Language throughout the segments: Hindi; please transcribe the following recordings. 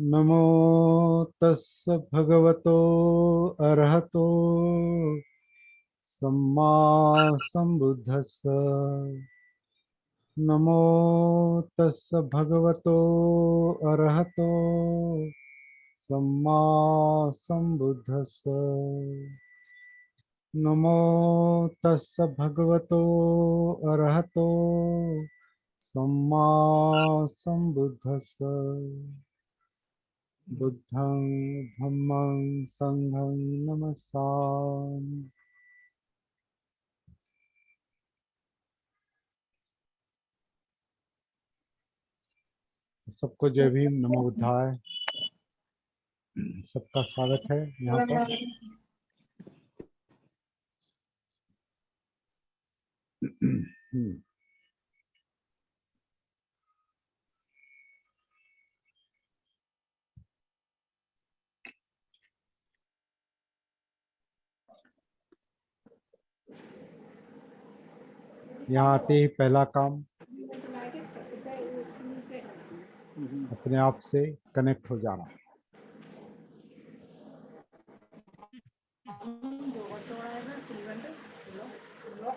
नमो तस् भगवतो अरहतो सम्मा सम्बुद्धस्स। नमो तस् भगवतो अरहतो सम्मा सम्बुद्धस्स। नमो तस् भगवतो अरहतो सम्मा सम्बुद्धस्स। बुद्धं धम्मं संघं नमस्सामि। सबको जय भीम, नमो बुद्धाय। सबका स्वागत है यहाँ पर। यहाँ आते ही पहला काम अपने आप से कनेक्ट हो जाना।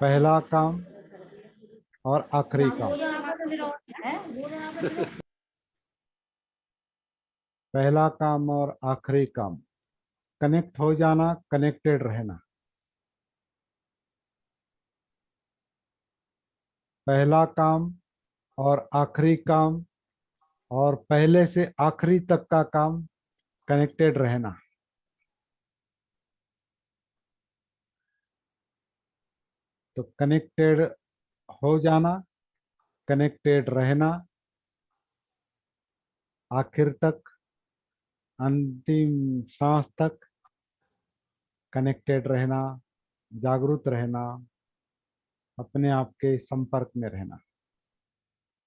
पहला काम और आखिरी काम। पहला काम और आखिरी काम, कनेक्ट हो जाना, कनेक्टेड रहना। पहला काम और आखिरी काम और पहले से आखिरी तक का काम, कनेक्टेड रहना। तो कनेक्टेड हो जाना, कनेक्टेड रहना, आखिर तक, अंतिम सांस तक कनेक्टेड रहना, जागरूक रहना, अपने आप के संपर्क में रहना।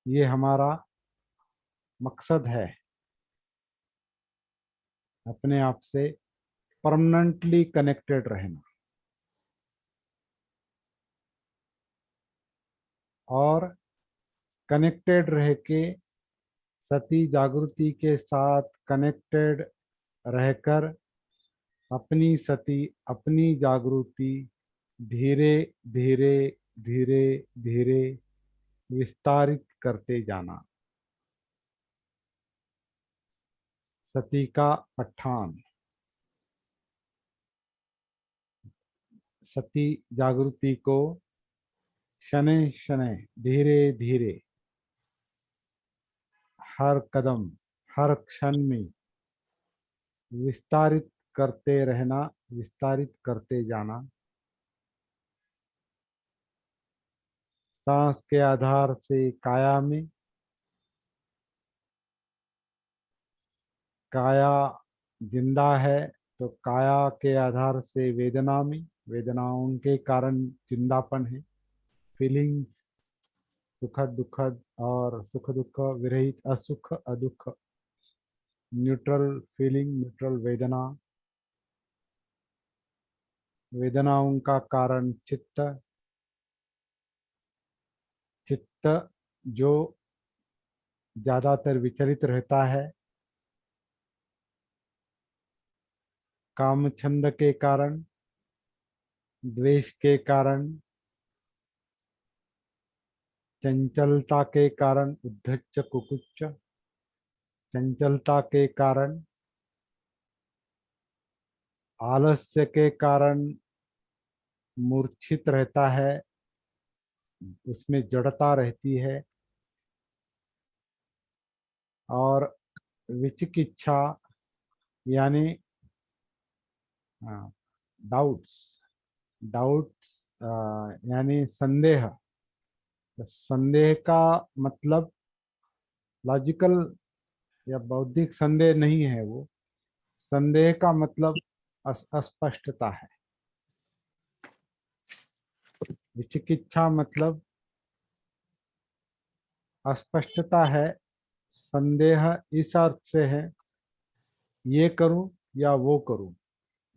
ये हमारा मकसद है, अपने आप से परमानेंटली कनेक्टेड रहना और कनेक्टेड रह के सती जागृति के साथ कनेक्टेड रहकर अपनी सती, अपनी जागृति धीरे धीरे धीरे धीरे विस्तारित करते जाना। सती का पठान, सती जागृति को शनै शनै, धीरे धीरे, हर कदम, हर क्षण में विस्तारित करते रहना, विस्तारित करते जाना। सांस के आधार से काया में, काया जिंदा है तो काया के आधार से वेदना में, वेदनाओं के कारण जिंदापन है। फीलिंग्स, सुखद दुखद और सुख दुख विरहित, असुख अदुख, न्यूट्रल फीलिंग, न्यूट्रल वेदना। वेदनाओं का कारण चित्त, चित्त जो ज्यादातर विचलित रहता है काम छंद के कारण, द्वेष के कारण, चंचलता के कारण, उद्धच्च कुकुच्च, चंचलता के कारण, आलस्य के कारण मूर्छित रहता है, उसमें जड़ता रहती है। और विचिकिच्छा यानी डाउट्स, डाउट्स यानी संदेह। संदेह का मतलब लॉजिकल या बौद्धिक संदेह नहीं है, वो संदेह का मतलब अस्पष्टता है। विचिकिच्छा मतलब अस्पष्टता है। संदेह इस अर्थ से है, ये करूं या वो करूं,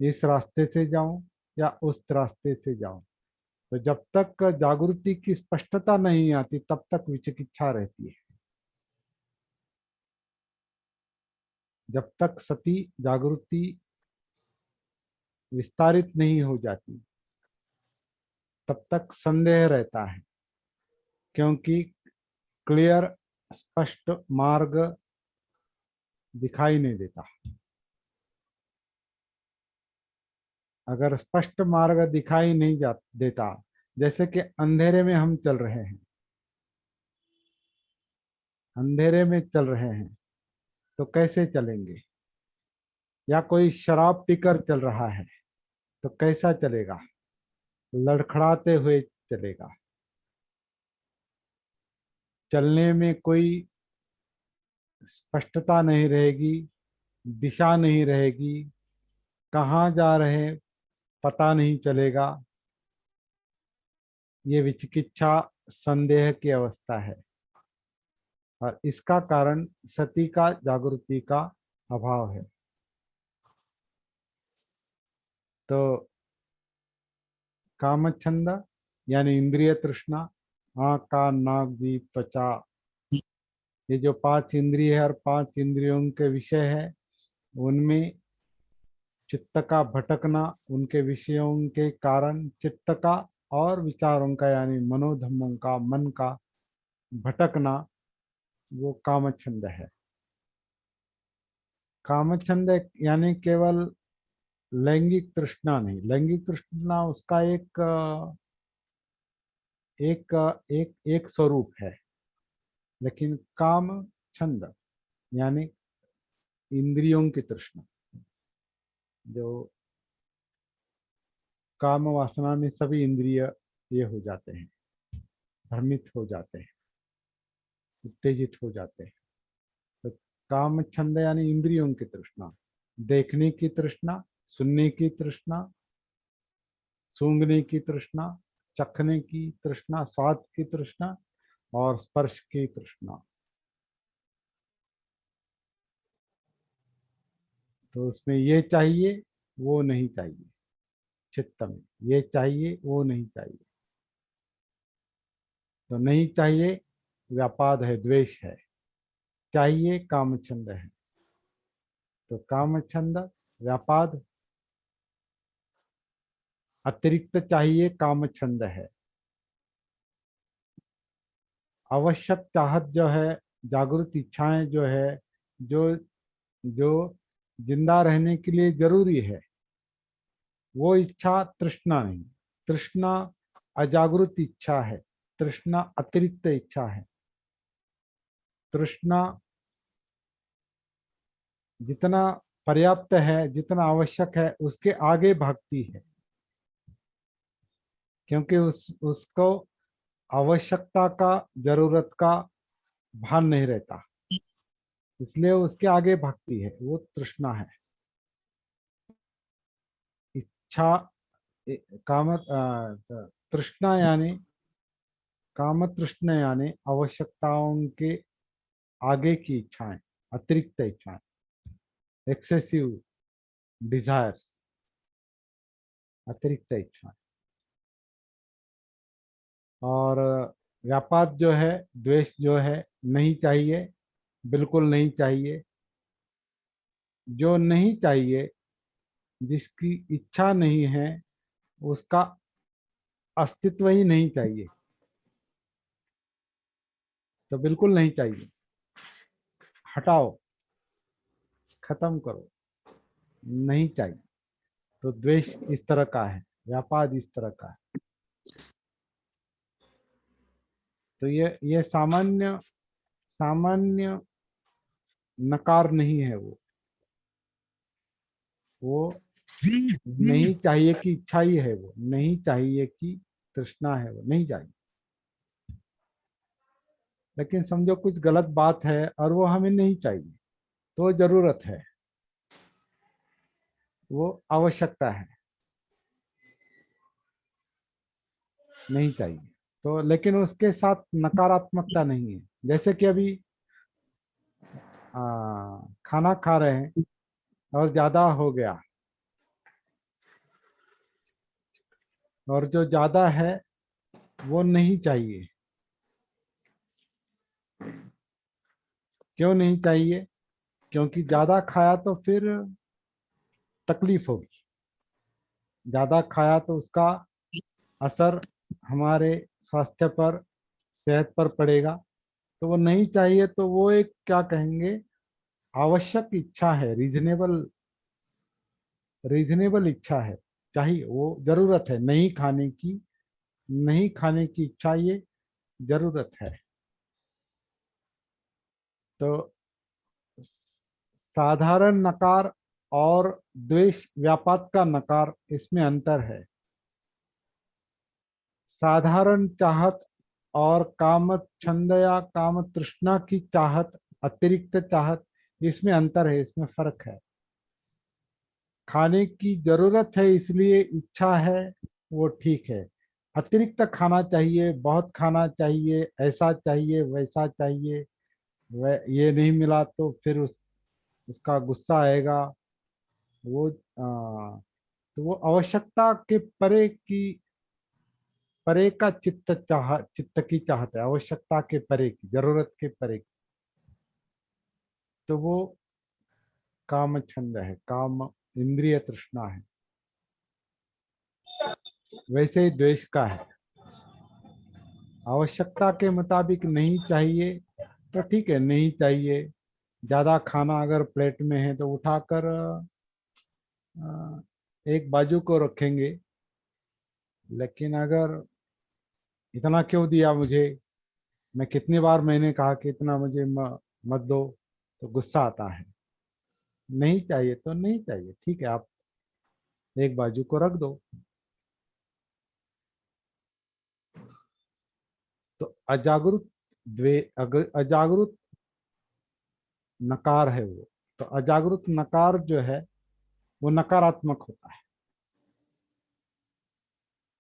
इस रास्ते से जाऊं या उस रास्ते से जाऊं। तो जब तक जागृति की स्पष्टता नहीं आती तब तक विचिकिच्छा रहती है। जब तक सती जागृति विस्तारित नहीं हो जाती तब तक संदेह रहता है, क्योंकि क्लियर स्पष्ट मार्ग दिखाई नहीं देता। अगर स्पष्ट मार्ग दिखाई नहीं देता, जैसे कि अंधेरे में हम चल रहे हैं, अंधेरे में चल रहे हैं तो कैसे चलेंगे? या कोई शराब पीकर चल रहा है तो कैसा चलेगा? लड़खड़ाते हुए चलेगा। चलने में कोई स्पष्टता नहीं रहेगी, दिशा नहीं रहेगी, कहाँ जा रहे हैं पता नहीं चलेगा। ये विचिकित्सा संदेह की अवस्था है, और इसका कारण सती का जागृति का अभाव है। तो कामछंद यानी इंद्रिय तृष्णा, आँख कान नाक जीभ त्वचा, ये जो पांच इंद्रिय है और पांच इंद्रियों के विषय है, उनमें चित्त का भटकना, उनके विषयों के कारण चित्त का और विचारों का यानी मनोधर्मों का, मन का भटकना, वो कामछंद है। कामछंद यानी केवल लैंगिक तृष्णा नहीं, लैंगिक तृष्णा उसका एक स्वरूप है, लेकिन काम छंद यानी इंद्रियों की तृष्णा, जो काम वासना में सभी इंद्रिय ये हो जाते हैं, भ्रमित हो जाते हैं, उत्तेजित हो जाते हैं। तो काम छंद यानी इंद्रियों की तृष्णा, देखने की तृष्णा, सुनने की तृष्णा, सूंघने की तृष्णा, चखने की तृष्णा, स्वाद की तृष्णा और स्पर्श की तृष्णा। तो उसमें ये चाहिए वो नहीं चाहिए, चित्त में ये चाहिए वो नहीं चाहिए। तो नहीं चाहिए व्यापाद है, द्वेष है, चाहिए कामछंद है। तो कामछंद व्यापाद, अतिरिक्त चाहिए कामछंद है। आवश्यक चाहत जो है, जागृत इच्छाएं जो है, जो जो जिंदा रहने के लिए जरूरी है, वो इच्छा तृष्णा नहीं। तृष्णा अजागृत इच्छा है, तृष्णा अतिरिक्त इच्छा है। तृष्णा जितना पर्याप्त है, जितना आवश्यक है, उसके आगे भागती है, क्योंकि उसको आवश्यकता का, जरूरत का भान नहीं रहता, इसलिए उसके आगे भागती है, वो तृष्णा है। इच्छा काम तृष्णा यानी काम तृष्णा यानी आवश्यकताओं के आगे की इच्छाएं, अतिरिक्त इच्छाएं, एक्सेसिव डिजायर्स, अतिरिक्त इच्छाएं। और व्यापाद जो है, द्वेष जो है, नहीं चाहिए, बिल्कुल नहीं चाहिए। जो नहीं चाहिए, जिसकी इच्छा नहीं है, उसका अस्तित्व ही नहीं चाहिए, तो बिल्कुल नहीं चाहिए, हटाओ, खत्म करो, नहीं चाहिए। तो द्वेष इस तरह का है, व्यापाद इस तरह का है। तो ये सामान्य सामान्य नकार नहीं है, वो नहीं चाहिए की इच्छा ही है, वो नहीं चाहिए की तृष्णा है, वो नहीं चाहिए। लेकिन समझो कुछ गलत बात है और वो हमें नहीं चाहिए, तो जरूरत है, वो आवश्यकता है, नहीं चाहिए। तो लेकिन उसके साथ नकारात्मकता नहीं है। जैसे कि अभी खाना खा रहे हैं और ज्यादा हो गया, और जो ज्यादा है वो नहीं चाहिए। क्यों नहीं चाहिए? क्योंकि ज्यादा खाया तो फिर तकलीफ होगी, ज्यादा खाया तो उसका असर हमारे स्वास्थ्य पर, सेहत पर पड़ेगा। तो वो नहीं चाहिए, तो वो एक क्या कहेंगे, आवश्यक इच्छा है, रीजनेबल, रीजनेबल इच्छा है, चाहिए, वो जरूरत है नहीं खाने की, नहीं खाने की इच्छा, ये जरूरत है। तो साधारण नकार और द्वेष व्यापात का नकार, इसमें अंतर है। साधारण चाहत और काम छंद या काम तृष्णा की चाहत, अतिरिक्त चाहत, इसमें अंतर है, इसमें फर्क है। खाने की जरूरत है इसलिए इच्छा है, वो ठीक है। अतिरिक्त खाना चाहिए, बहुत खाना चाहिए, ऐसा चाहिए, वैसा चाहिए, वह ये नहीं मिला तो फिर उसका गुस्सा आएगा। वो तो वो आवश्यकता के परे का चित्त की चाहत है, आवश्यकता के परे की, जरूरत के परे की। तो वो काम छंद है, काम इंद्रिय तृष्णा है। वैसे ही द्वेष का है, आवश्यकता के मुताबिक नहीं चाहिए तो ठीक है, नहीं चाहिए। ज्यादा खाना अगर प्लेट में है तो उठाकर एक बाजू को रखेंगे। लेकिन अगर इतना क्यों दिया मुझे, मैं कितनी बार मैंने कहा कि इतना मुझे मत दो, तो गुस्सा आता है। नहीं चाहिए तो नहीं चाहिए, ठीक है, आप एक बाजू को रख दो। तो अजागरूक अजागरूक नकार है वो। तो अजागरूक नकार जो है वो नकारात्मक होता है,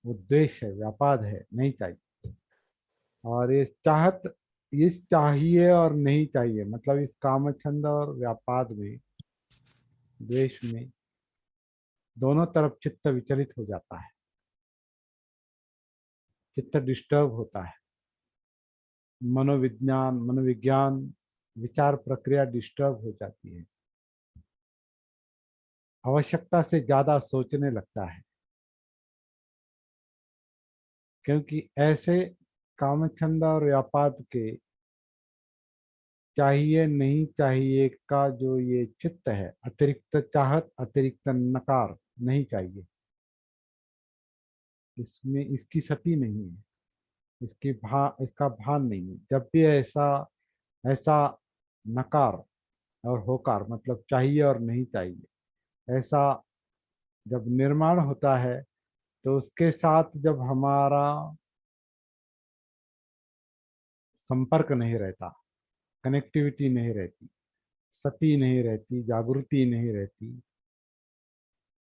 वो द्वेष है, व्यापाद है, नहीं चाहिए। और ये चाहत, इस चाहिए और नहीं चाहिए, मतलब इस कामछंद और व्यापाद में, द्वेष में, दोनों तरफ चित्त विचलित हो जाता है, चित्त डिस्टर्ब होता है, मनोविज्ञान, मनोविज्ञान, विचार प्रक्रिया डिस्टर्ब हो जाती है, आवश्यकता से ज्यादा सोचने लगता है। क्योंकि ऐसे कामछंद और व्यापाद के चाहिए नहीं चाहिए का जो ये चित्त है, अतिरिक्त चाहत, अतिरिक्त नकार, नहीं चाहिए, इसमें इसकी सती नहीं है, इसका भान नहीं है। जब भी ऐसा ऐसा नकार और होकार, मतलब चाहिए और नहीं चाहिए, ऐसा जब निर्माण होता है, तो उसके साथ जब हमारा संपर्क नहीं रहता, कनेक्टिविटी नहीं रहती, सती नहीं रहती, जागृति नहीं रहती,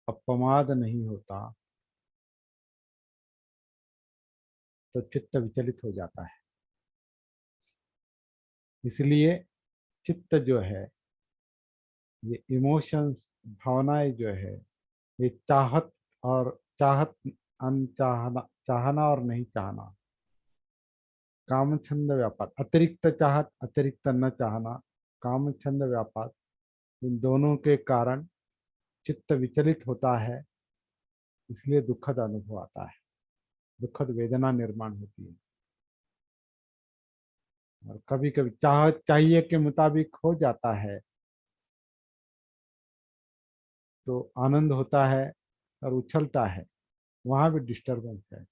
अपमाद नहीं होता, तो चित्त विचलित हो जाता है। इसलिए चित्त जो है, ये इमोशंस, भावनाएं जो है, ये चाहत और चाहत, अनचाहना, चाहना और नहीं चाहना, काम छंद व्यापार, अतिरिक्त चाहत, अतिरिक्त न चाहना, काम छंद व्यापार, इन दोनों के कारण चित्त विचलित होता है। इसलिए दुखद अनुभव आता है, दुखद वेदना निर्माण होती है। और कभी कभी चाहत चाहिए के मुताबिक हो जाता है तो आनंद होता है और उछलता है, वहां भी डिस्टरबेंस है।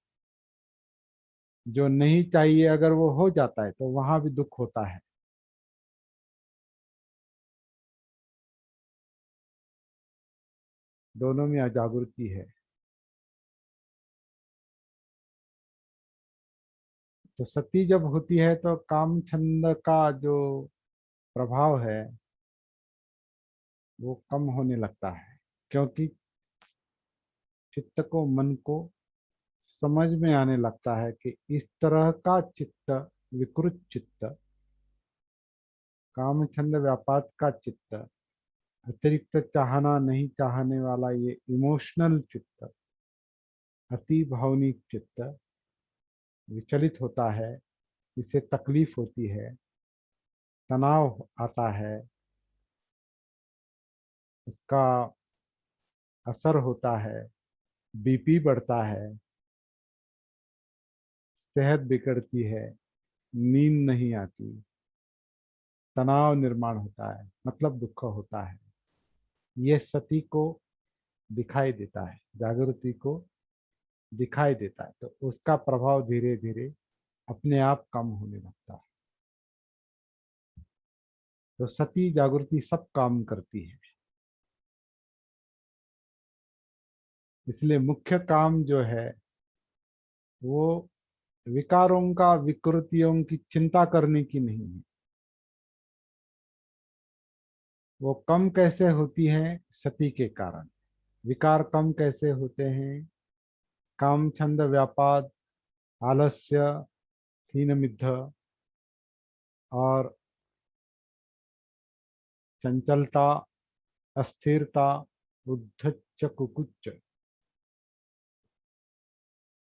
जो नहीं चाहिए अगर वो हो जाता है तो वहां भी दुख होता है। दोनों में अजागृति है। तो सती जब होती है तो काम छंद का जो प्रभाव है वो कम होने लगता है, क्योंकि चित्त को, मन को समझ में आने लगता है कि इस तरह का चित्त, विकृत चित्त, काम छंद व्यापार का चित्त, अतिरिक्त चाहना नहीं चाहने वाला ये इमोशनल चित्त, अति भावनिक चित्त विचलित होता है, इससे तकलीफ होती है, तनाव आता है, उसका असर होता है, बीपी बढ़ता है, सेहत बिगड़ती है, नींद नहीं आती, तनाव निर्माण होता है, मतलब दुख होता है। ये सती को दिखाई देता है, जागृति को दिखाई देता है, तो उसका प्रभाव धीरे धीरे अपने आप कम होने लगता है। तो सती जागृति सब काम करती है। इसलिए मुख्य काम जो है वो विकारों का, विकृतियों की चिंता करने की नहीं है। वो कम कैसे होती है? सती के कारण। विकार कम कैसे होते हैं? काम, छंद, व्यापाद, आलस्य, हीन मिद्ध और चंचलता, अस्थिरता, उद्धच्च कुकुच्च।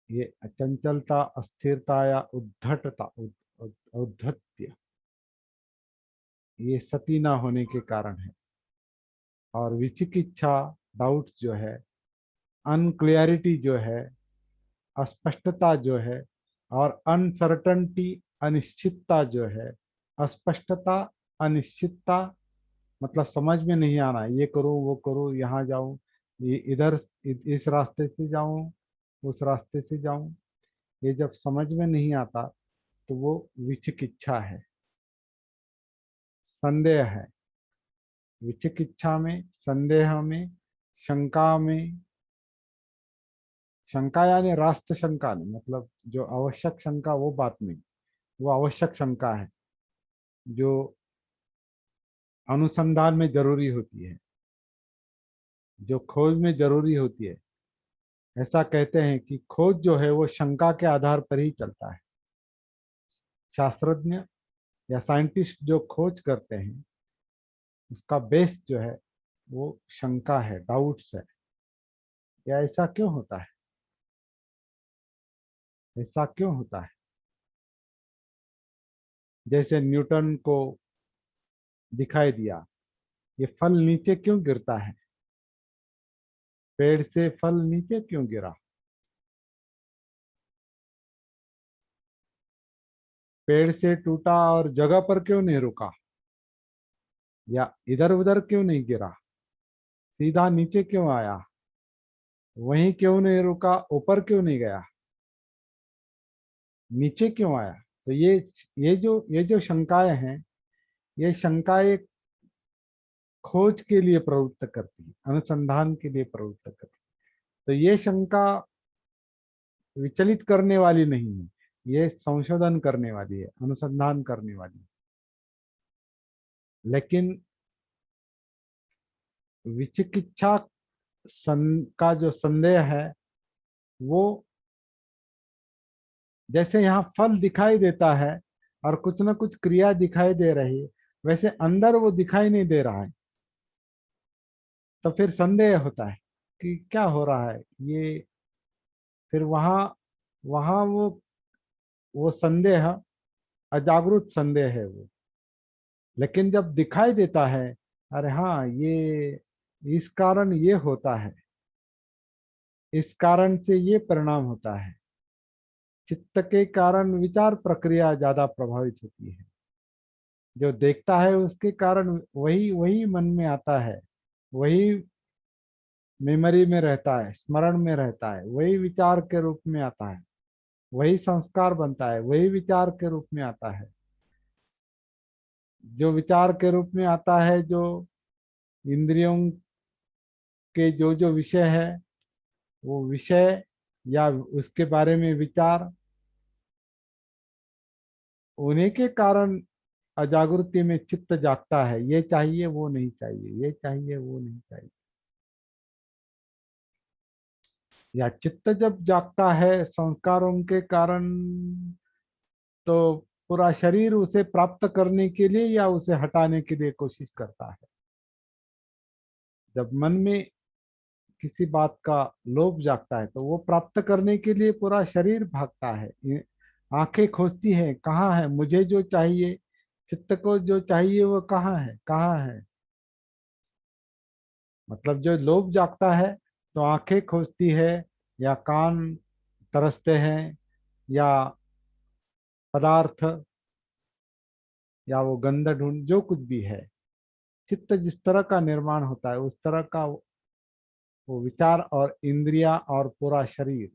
ये चंचलता, अस्थिरता या उद्धटता, औद्धत्य, ये सती ना होने के कारण है। और विचिकिच्छा, डाउट जो है, अनक्लियरिटी जो है, अस्पष्टता जो है, और अनसर्टनटी, अनिश्चितता जो है। अस्पष्टता, अनिश्चितता मतलब समझ में नहीं आना, ये करूँ वो करूँ, यहाँ जाऊँ, ये इधर, इस रास्ते से जाऊँ, उस रास्ते से जाऊँ, ये जब समझ में नहीं आता तो वो विचिकिच्छा है, संदेह है। विचिकिच्छा में, संदेह में, शंका में, शंका यानी रास्त शंका नहीं, मतलब जो आवश्यक शंका वो बात नहीं, वो आवश्यक शंका है जो अनुसंधान में जरूरी होती है, जो खोज में जरूरी होती है। ऐसा कहते हैं कि खोज जो है वो शंका के आधार पर ही चलता है। शास्त्रज्ञ या साइंटिस्ट जो खोज करते हैं उसका बेस जो है वो शंका है, डाउट्स है। या ऐसा क्यों होता है? ऐसा क्यों होता है? जैसे न्यूटन को दिखाई दिया, ये फल नीचे क्यों गिरता है? पेड़ से फल नीचे क्यों गिरा? पेड़ से टूटा और जगह पर क्यों नहीं रुका? या इधर उधर क्यों नहीं गिरा? सीधा नीचे क्यों आया? वहीं क्यों नहीं रुका? ऊपर क्यों नहीं गया? नीचे क्यों आया? तो ये जो शंकाएं हैं, ये शंकाएं खोज के लिए प्रवृत्त करती है, अनुसंधान के लिए प्रवृत्त करती है। तो ये शंका विचलित करने वाली नहीं है, ये संशोधन करने वाली है, अनुसंधान करने वाली है। लेकिन विचिकिच्छा का जो संदेह है वो, जैसे यहाँ फल दिखाई देता है और कुछ ना कुछ क्रिया दिखाई दे रही है, वैसे अंदर वो दिखाई नहीं दे रहा है। तो फिर संदेह होता है कि क्या हो रहा है ये। फिर वहाँ वहाँ वो संदेह अजागरूक संदेह है वो। लेकिन जब दिखाई देता है, अरे हाँ, ये इस कारण ये होता है, इस कारण से ये परिणाम होता है, चित्त के कारण विचार प्रक्रिया ज्यादा प्रभावित होती है। जो देखता है उसके कारण वही वही मन में आता है, वही मेमोरी में रहता है, स्मरण में रहता है, वही विचार के रूप में आता है, वही संस्कार बनता है, वही विचार के रूप में आता है। जो विचार के रूप में आता है, जो इंद्रियों के जो जो विषय है, वो विषय या उसके बारे में विचार, उन्हीं के कारण अजागृति में चित्त जागता है। ये चाहिए वो नहीं चाहिए, ये चाहिए वो नहीं चाहिए। या चित्त जब जागता है संस्कारों के कारण, तो पूरा शरीर उसे प्राप्त करने के लिए या उसे हटाने के लिए कोशिश करता है। जब मन में किसी बात का लोभ जागता है तो वो प्राप्त करने के लिए पूरा शरीर भागता है। आंखें खोजती हैं, कहाँ है मुझे जो चाहिए, चित्त को जो चाहिए वो कहाँ है, कहाँ है। मतलब जो लोभ जागता है तो आंखें खोजती है, या कान तरसते हैं, या पदार्थ, या वो गंध ढूंढ, जो कुछ भी है। चित्त जिस तरह का निर्माण होता है उस तरह का वो विचार और इंद्रिया और पूरा शरीर,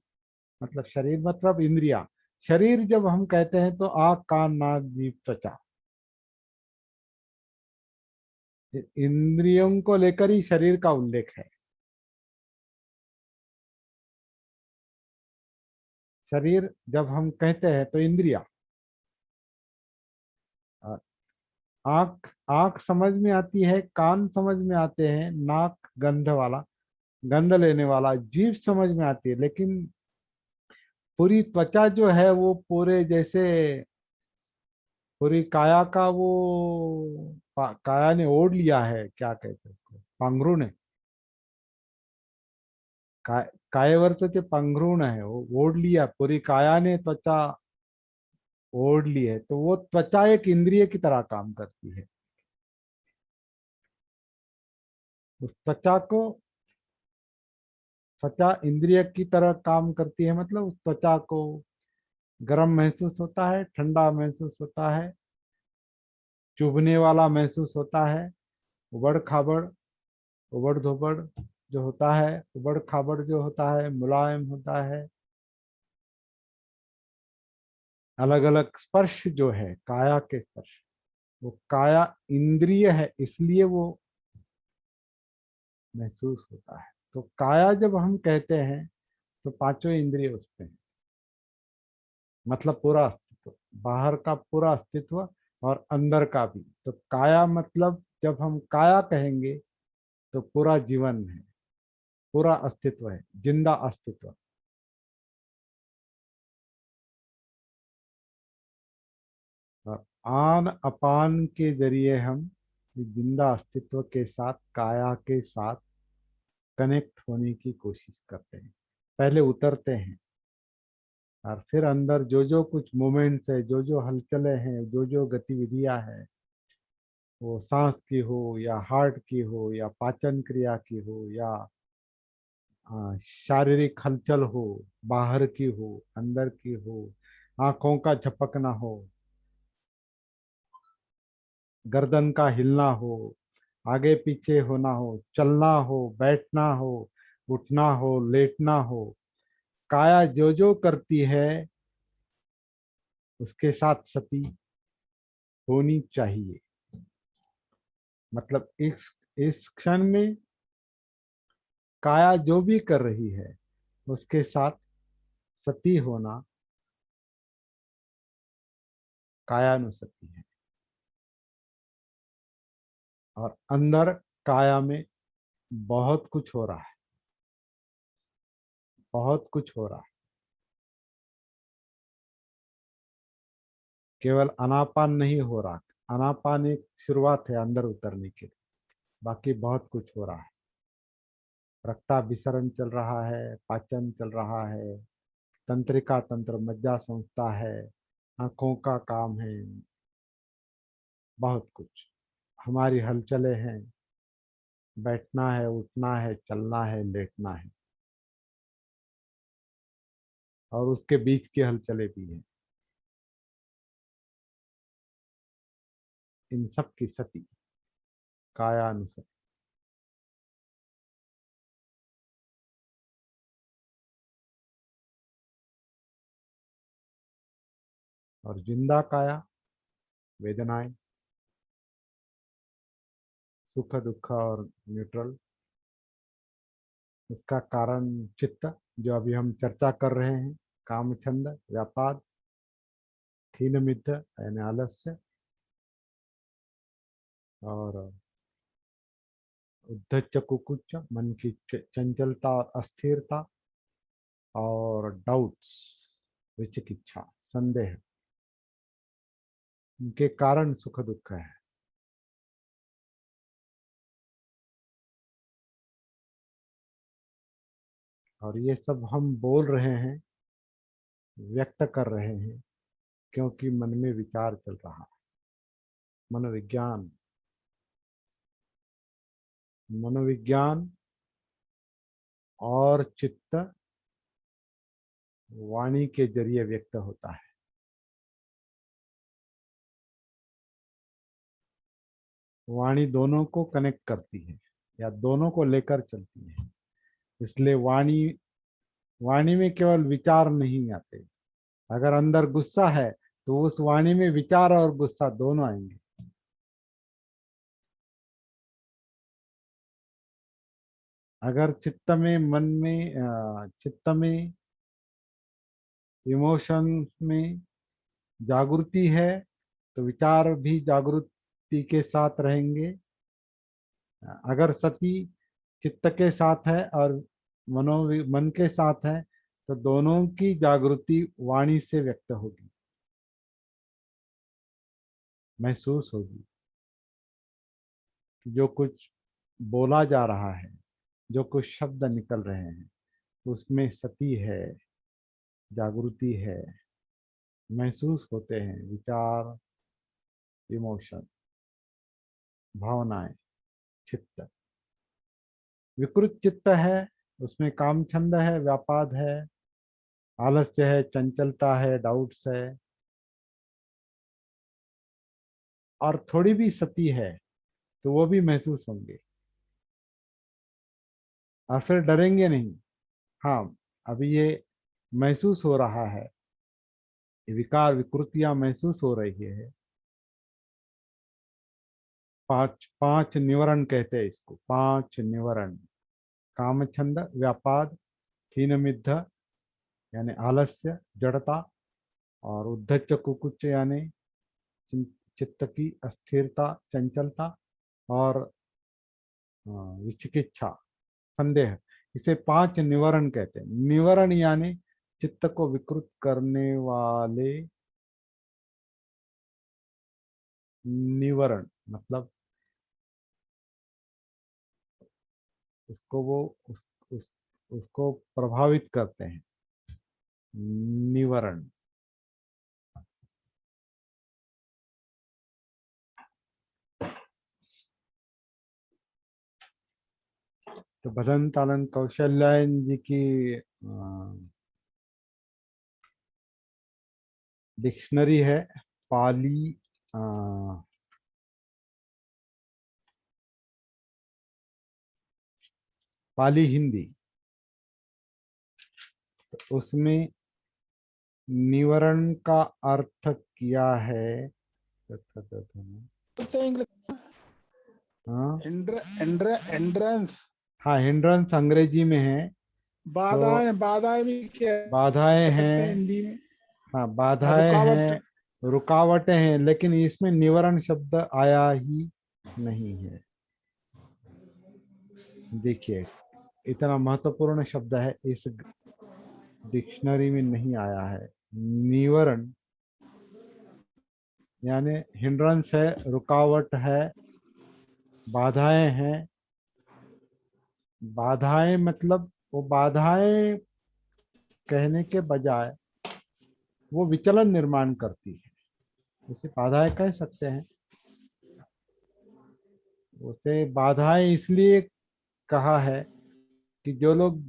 मतलब शरीर मतलब इंद्रिया। शरीर जब हम कहते हैं तो आँख कान नाक जीभ त्वचा, इंद्रियों को लेकर ही शरीर का उल्लेख है। शरीर जब हम कहते हैं तो इंद्रिया, आँख आँख समझ में आती है, कान समझ में आते हैं, नाक गंध वाला, गंध लेने वाला, जीभ समझ में आती है, लेकिन पूरी त्वचा जो है वो पूरे जैसे पूरी काया का वो काया ने ओढ़ लिया है, क्या कहते हैं उसको, पांघरून है। कायवर तो ते पांघरून है, वो ओढ़ लिया, पूरी काया ने त्वचा ओढ़ ली है, तो वो त्वचा एक इंद्रिय की तरह काम करती है। उस त्वचा इंद्रिय की तरह काम करती है, मतलब उस त्वचा को गर्म महसूस होता है, ठंडा महसूस होता है, चुभने वाला महसूस होता है, उबड़ खाबड़, उबड़ धोबड़ जो होता है, उबड़ खाबड़ जो होता है, मुलायम होता है। अलग अलग स्पर्श जो है काया के स्पर्श, वो काया इंद्रिय है, इसलिए वो महसूस होता है। तो काया जब हम कहते हैं तो पांचों इंद्रिय उस पे हैं, मतलब पूरा अस्तित्व, बाहर का पूरा अस्तित्व और अंदर का भी। तो काया मतलब जब हम काया कहेंगे तो पूरा जीवन है, पूरा अस्तित्व है, जिंदा अस्तित्व। और आन अपान के जरिए हम इस जिंदा अस्तित्व के साथ, काया के साथ कनेक्ट होने की कोशिश करते हैं, पहले उतरते हैं, और फिर अंदर जो जो कुछ मोमेंट्स है, जो जो हलचलें हैं, जो जो गतिविधियां हैं, वो सांस की हो, या हार्ट की हो, या पाचन क्रिया की हो, या शारीरिक हलचल हो, बाहर की हो, अंदर की हो, आंखों का झपकना हो, गर्दन का हिलना हो, आगे पीछे होना हो, चलना हो, बैठना हो, उठना हो, लेटना हो, काया जो जो करती है उसके साथ सती होनी चाहिए। मतलब इस क्षण में काया जो भी कर रही है उसके साथ सती होना कायानुसती है। और अंदर काया में बहुत कुछ हो रहा है, बहुत कुछ हो रहा है। केवल अनापान नहीं हो रहा, अनापान एक शुरुआत है अंदर उतरने के लिए, बाकी बहुत कुछ हो रहा है। रक्ताभिसरण चल रहा है, पाचन चल रहा है, तंत्रिका तंत्र मज्जा संस्था है, आंखों का काम है, बहुत कुछ हमारी हलचलें हैं, बैठना है, उठना है, चलना है, लेटना है, और उसके बीच की हलचलें भी हैं। इन सब की सती कायानुसती। और जिंदा काया, वेदनाएं, सुख दुख और न्यूट्रल, उसका कारण चित्त, जो अभी हम चर्चा कर रहे हैं, काम छंद व्यापाद, थीन मिद्ध यानी आलस्य, और उद्धच कुकुच्च मन की चंचलता और अस्थिरता, और डाउट्स विचिकित्सा संदेह, इनके कारण सुख दुख है। और ये सब हम बोल रहे हैं, व्यक्त कर रहे हैं, क्योंकि मन में विचार चल रहा है, मनोविज्ञान। मनोविज्ञान और चित्त वाणी के जरिए व्यक्त होता है। वाणी दोनों को कनेक्ट करती है या दोनों को लेकर चलती है। इसलिए वाणी वाणी में केवल विचार नहीं आते। अगर अंदर गुस्सा है तो उस वाणी में विचार और गुस्सा दोनों आएंगे। अगर चित्त में, मन में, चित्त में, इमोशन में जागृति है तो विचार भी जागृति के साथ रहेंगे। अगर सती चित्त के साथ है और मन के साथ है तो दोनों की जागृति वाणी से व्यक्त होगी, महसूस होगी। जो कुछ बोला जा रहा है, जो कुछ शब्द निकल रहे हैं, उसमें सती है, जागृति है, महसूस होते हैं विचार, इमोशन, भावनाएं, चित्त। विकृत चित्त है, उसमें काम छंद है, व्यापाद है, आलस्य है, चंचलता है, डाउट्स है, और थोड़ी भी सती है तो वो भी महसूस होंगे और फिर डरेंगे नहीं। हाँ, अभी ये महसूस हो रहा है, विकार विकृतियां महसूस हो रही है। पांच पांच निवरण कहते हैं इसको, पांच निवरण। काम छंद, व्यापाद, थीन मिद्ध यानी आलस्य, जड़ता, और उद्धच कुकुच यानी चित्त की अस्थिरता, चंचलता, और विचिकित्सा, संदेह। इसे पांच निवरण कहते हैं। निवरण यानी चित्त को विकृत करने वाले, निवरण मतलब उसको वो उस उसको प्रभावित करते हैं, निवरण। तो भजन तालन कौशल्यायन जी की डिक्शनरी है, पाली अ, पाली हिंदी। तो उसमें निवरण का अर्थ किया है। हाँ, एंड्रेंस, हाँ, हिंड्रेंस अंग्रेजी में है। तो बाधाएं, बाधाएं भी क्या बाधाएं कहते हैं हैं, हिंदी में? हाँ बाधाएं रुकावट। हैं, रुकावटें हैं, लेकिन इसमें निवारण शब्द आया ही नहीं है। देखिए, इतना महत्वपूर्ण शब्द है, इस डिक्शनरी में नहीं आया है। निवारण यानी हिंड्रेंस है, रुकावट है, बाधाएं हैं। बाधाएं मतलब वो बाधाएं कहने के बजाय वो विचलन निर्माण करती है, उसे बाधाएं कह सकते हैं। उसे बाधाएं इसलिए कहा है कि जो लोग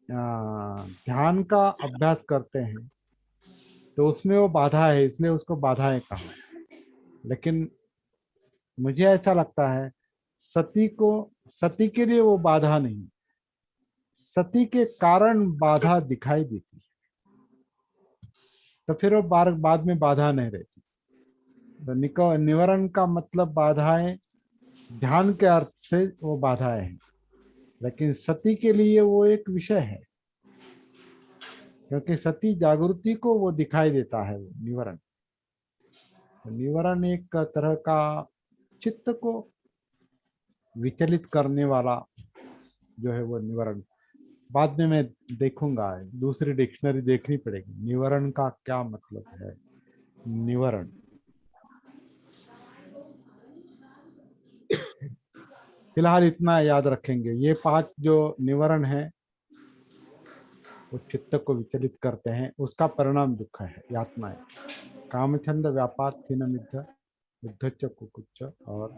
ध्यान का अभ्यास करते हैं तो उसमें वो बाधा है, इसलिए उसको बाधाएं कहा। लेकिन मुझे ऐसा लगता है सती को, सती के लिए वो बाधा नहीं, सती के कारण बाधा दिखाई देती है, तो फिर वो बाद में बाधा नहीं रहती। तो निवारण का मतलब बाधाएं ध्यान के अर्थ से वो बाधाएं हैं, लेकिन सती के लिए वो एक विषय है, क्योंकि सती जागृति को वो दिखाई देता है, वो निवारण। तो निवारण एक तरह का चित्त को विचलित करने वाला जो है वो निवारण। बाद में मैं देखूंगा, दूसरी डिक्शनरी देखनी पड़ेगी निवारण का क्या मतलब है। निवारण फिलहाल इतना याद रखेंगे, ये पांच जो निवारण है वो चित्त को विचलित करते हैं, उसका परिणाम दुख है, यातनाएं। कामछंद, व्यापार, थीन मिद्ध, उद्धच कुकुच्च और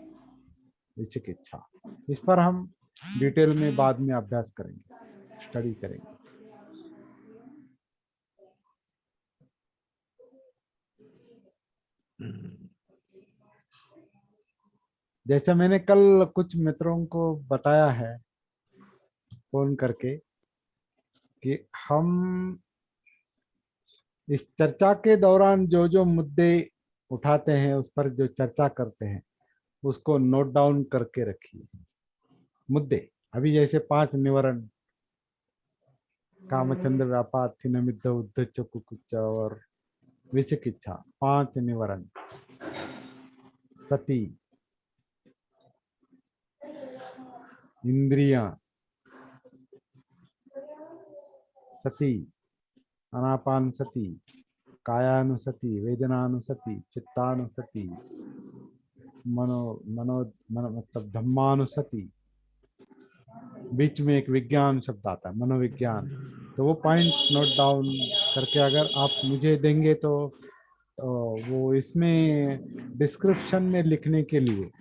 विचिकित्सा। इस पर हम डिटेल में बाद में अभ्यास करेंगे, स्टडी करेंगे। जैसे मैंने कल कुछ मित्रों को बताया है फोन करके कि हम इस चर्चा के दौरान जो जो मुद्दे उठाते हैं, उस पर जो चर्चा करते हैं, उसको नोट डाउन करके रखिए। मुद्दे अभी जैसे 5 निवारण, कामचंद्र व्यापार, थिनमिद्ध, उद्धच, कुकुच्च और विचिकित्सा, 5 निवारण। सती, इंद्रियां, सती, अनापान सती, कायानुसति, वेदनानुसति, चित्तानुसति, मनो मनो मनो मतलब धम्मानुसति। बीच में एक विज्ञान शब्द आता है, मनोविज्ञान। तो वो पॉइंट नोट डाउन करके अगर आप मुझे देंगे तो वो इसमें डिस्क्रिप्शन में लिखने के लिए,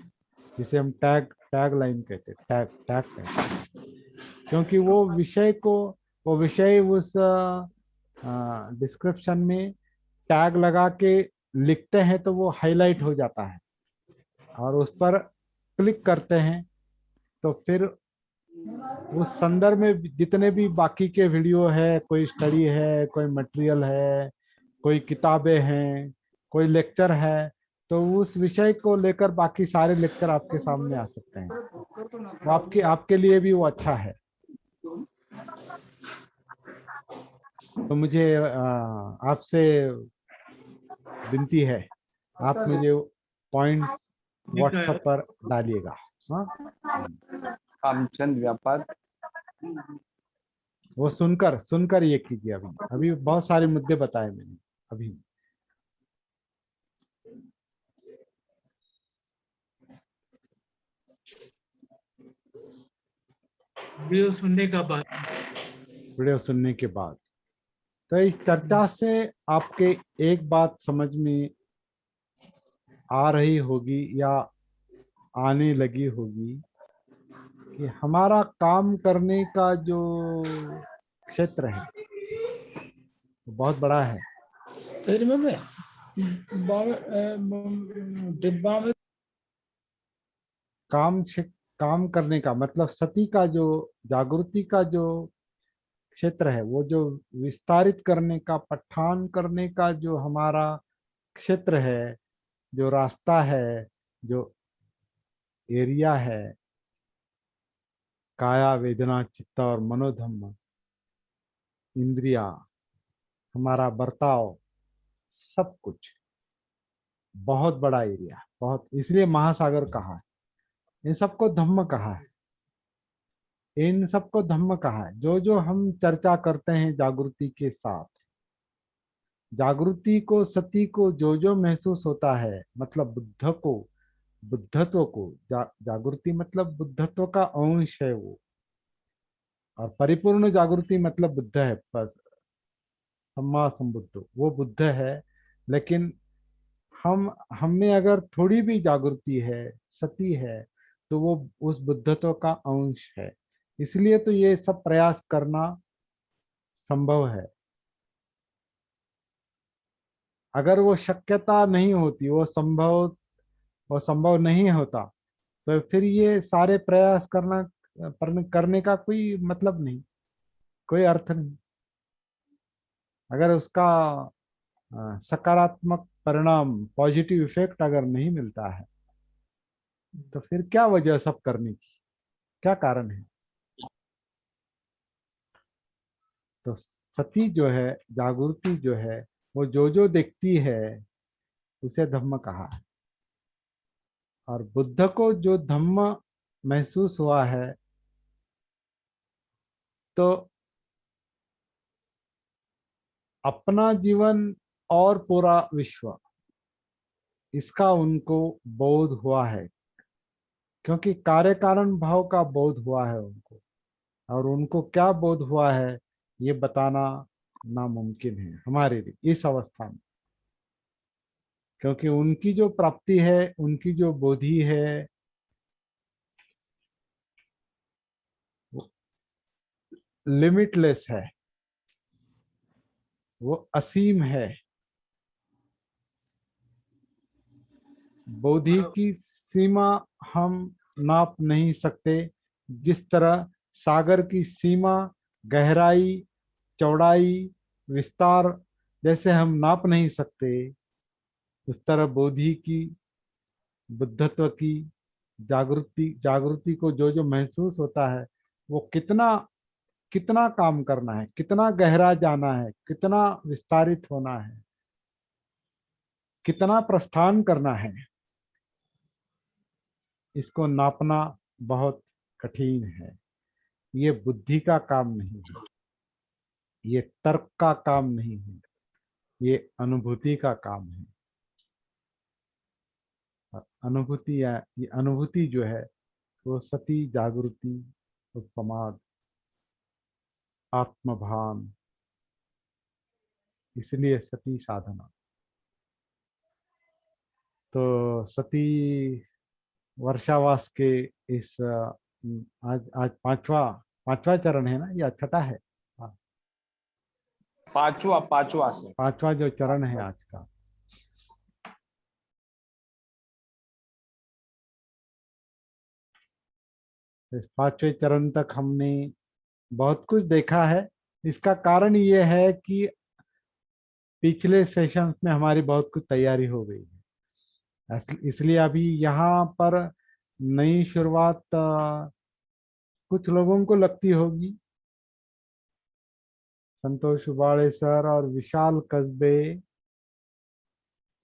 जिसे हम टैग लाइन कहते हैं, टैग कहते हैं, क्योंकि वो विषय उस डिस्क्रिप्शन में टैग लगा के लिखते हैं तो वो हाईलाइट हो जाता है, और उस पर क्लिक करते हैं तो फिर उस संदर्भ में जितने भी बाकी के वीडियो है, कोई स्टडी है, कोई मटेरियल है, कोई किताबें हैं, कोई लेक्चर है, तो उस विषय को लेकर बाकी सारे लेक्चर आपके सामने आ सकते हैं। वो आपके आपके लिए भी वो अच्छा है। तो मुझे आपसे विनती है, आप मुझे पॉइंट्स व्हाट्सएप पर डालिएगा। हाँ, कामचंद व्यापार। वो सुनकर सुनकर ये कीजिए। अभी अभी बहुत सारे मुद्दे बताए मैंने अभी। वीडियो सुनने का बाद वीडियो सुनने के बाद तो इस चर्चा से आपके एक बात समझ में आ रही होगी या आने लगी होगी कि हमारा काम करने का जो क्षेत्र है वो बहुत बड़ा है। remember डिब्बा में काम करने का मतलब सती का जो जागृति का जो क्षेत्र है, वो जो विस्तारित करने का, पठान करने का जो हमारा क्षेत्र है, जो रास्ता है, जो एरिया है, काया, वेदना, चित्त और मनोधम्म, इंद्रिया, हमारा बर्ताव, सब कुछ बहुत बड़ा एरिया, बहुत, इसलिए महासागर कहा है। इन सबको धम्म कहा है, इन सबको धम्म कहा है। जो जो हम चर्चा करते हैं जागृति के साथ, जागृति को, सती को जो जो महसूस होता है, मतलब बुद्ध को, बुद्धत्व को, जागृति मतलब बुद्धत्व का अंश है वो, और परिपूर्ण जागृति मतलब बुद्ध है, सम्मा संबुद्ध, वो बुद्ध है। लेकिन हम में अगर थोड़ी भी जागृति है, सती है, तो वो उस बुद्धत्व का अंश है। इसलिए तो ये सब प्रयास करना संभव है। अगर वो शक्यता नहीं होती, वो संभव नहीं होता, तो फिर ये सारे प्रयास करने का कोई मतलब नहीं, कोई अर्थ नहीं। अगर उसका सकारात्मक परिणाम, पॉजिटिव इफेक्ट अगर नहीं मिलता है, तो फिर क्या वजह सब करने की, क्या कारण है? तो सती जो है, जागृति जो है, वो जो जो देखती है उसे धम्म कहा है। और बुद्ध को जो धम्म महसूस हुआ है, तो अपना जीवन और पूरा विश्व, इसका उनको बोध हुआ है, क्योंकि कार्य कारण भाव का बोध हुआ है उनको। और उनको क्या बोध हुआ है ये बताना नामुमकिन है हमारे लिए इस अवस्था में, क्योंकि उनकी जो प्राप्ति है, उनकी जो बोधि है, लिमिटलेस है, वो असीम है। बुद्धि की सीमा हम नाप नहीं सकते। जिस तरह सागर की सीमा, गहराई, चौड़ाई, विस्तार जैसे हम नाप नहीं सकते, उस तरह बुद्धि की, बुद्धत्व की, जागृति जागृति को जो जो महसूस होता है, वो कितना कितना काम करना है, कितना गहरा जाना है, कितना विस्तारित होना है, कितना प्रस्थान करना है, इसको नापना बहुत कठिन है। ये बुद्धि का काम नहीं है, ये तर्क का काम नहीं है, ये अनुभूति का काम है। और अनुभूति या ये अनुभूति जो है वो सती, जागृति, उपमाद, आत्मभान, इसलिए सती साधना। तो सती वर्षावास के इस आज आज पांचवा पांचवा चरण है ना, या छठा है? हाँ, पांचवा से। पांचवा जो चरण है आज का। इस पांचवें चरण तक हमने बहुत कुछ देखा है। इसका कारण ये है कि पिछले सेशंस में हमारी बहुत कुछ तैयारी हो गई है, इसलिए अभी यहाँ पर नई शुरुआत कुछ लोगों को लगती होगी। संतोष उबाळे सर और विशाल कस्बे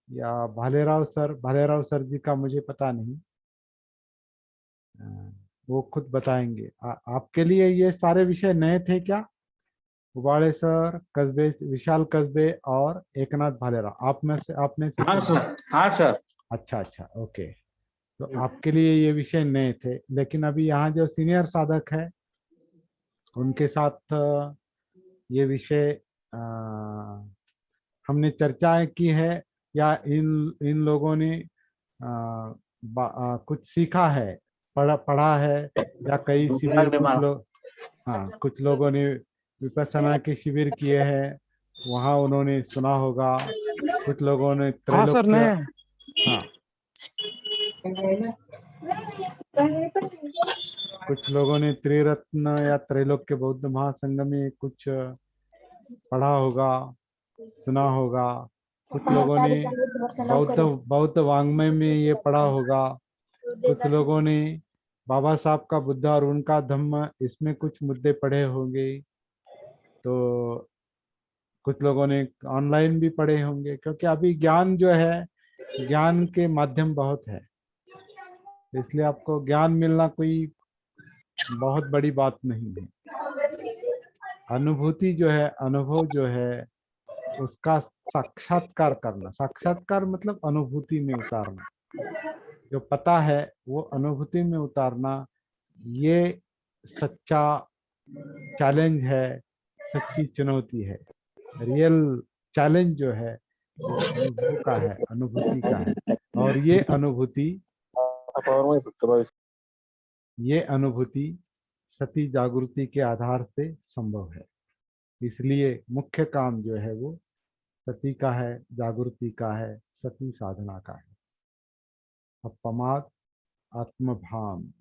या भालेराव सर जी का मुझे पता नहीं, वो खुद बताएंगे। आपके लिए ये सारे विषय नए थे क्या? उबाळे सर, कस्बे, विशाल कस्बे और एकनाथ भालेराव, आप में से, आपने से? हाँ सर, हाँ सर। अच्छा अच्छा, ओके। तो आपके लिए ये विषय नए थे, लेकिन अभी यहाँ जो सीनियर साधक है उनके साथ ये विषय हमने चर्चाएं की है, या इन इन लोगों ने कुछ सीखा है, पढ़ा है, या कई शिविर, कुछ लोग, हाँ, कुछ लोगों ने विपස්සना के शिविर किए हैं, वहाँ उन्होंने सुना होगा। कुछ लोगों ने हाँ सर, त्रैलोक्य, नए। हाँ, कुछ लोगों ने त्रिरत्न या त्रैलोक्य बौद्ध महासंघ में कुछ पढ़ा होगा, सुना होगा। कुछ लोगों ने बौद्ध बौद्ध वाङ्मय में ये पढ़ा होगा। कुछ लोगों ने बाबा साहब का बुद्ध और उनका धम्म, इसमें कुछ मुद्दे पढ़े होंगे। तो कुछ लोगों ने ऑनलाइन भी पढ़े होंगे, क्योंकि अभी ज्ञान जो है, ज्ञान के माध्यम बहुत है, इसलिए आपको ज्ञान मिलना कोई बहुत बड़ी बात नहीं है। अनुभूति जो है, अनुभव जो है, उसका साक्षात्कार करना, साक्षात्कार मतलब अनुभूति में उतारना। जो पता है वो अनुभूति में उतारना, ये सच्चा चैलेंज है, सच्ची चुनौती है। रियल चैलेंज जो है वो अनुभव का है, अनुभूति का है। और ये अनुभूति सती जागृति के आधार से संभव है। इसलिए मुख्य काम जो है वो सती का है, जागृति का है, सती साधना का है। अपमाद, आत्मभान।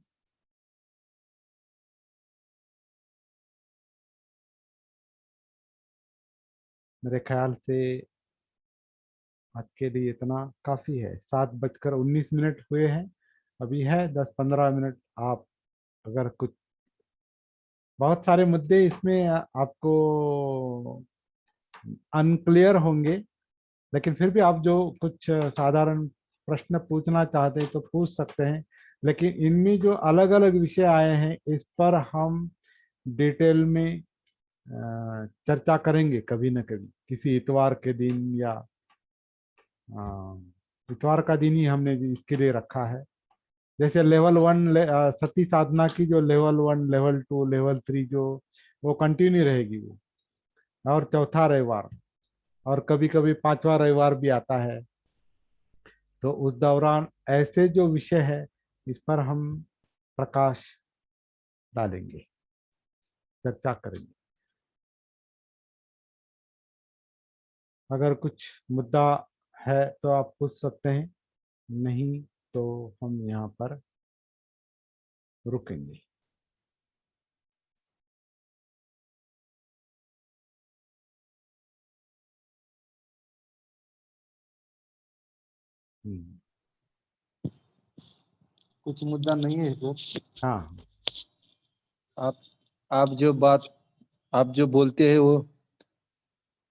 मेरे ख्याल से आज के लिए इतना काफी है। 7:19 हुए हैं, अभी है 10-15 मिनट। आप अगर कुछ, बहुत सारे मुद्दे इसमें आपको अनक्लियर होंगे, लेकिन फिर भी आप जो कुछ साधारण प्रश्न पूछना चाहते हैं तो पूछ सकते हैं। लेकिन इनमें जो अलग अलग विषय आए हैं, इस पर हम डिटेल में चर्चा करेंगे कभी न कभी, किसी इतवार के दिन, या इतवार का दिन ही हमने इसके लिए रखा है। जैसे लेवल 1 सती साधना की जो लेवल 1, लेवल 2, लेवल 3 जो, वो कंटिन्यू रहेगी वो, और चौथा रविवार, और कभी कभी पांचवा रविवार भी आता है। तो उस दौरान ऐसे जो विषय है, इस पर हम प्रकाश डालेंगे। चर्चा करेंगे। अगर कुछ मुद्दा है तो आप पूछ सकते हैं, नहीं तो हम यहाँ पर रुकेंगे। कुछ मुद्दा नहीं है सर। हाँ, आप आप जो बोलते हैं वो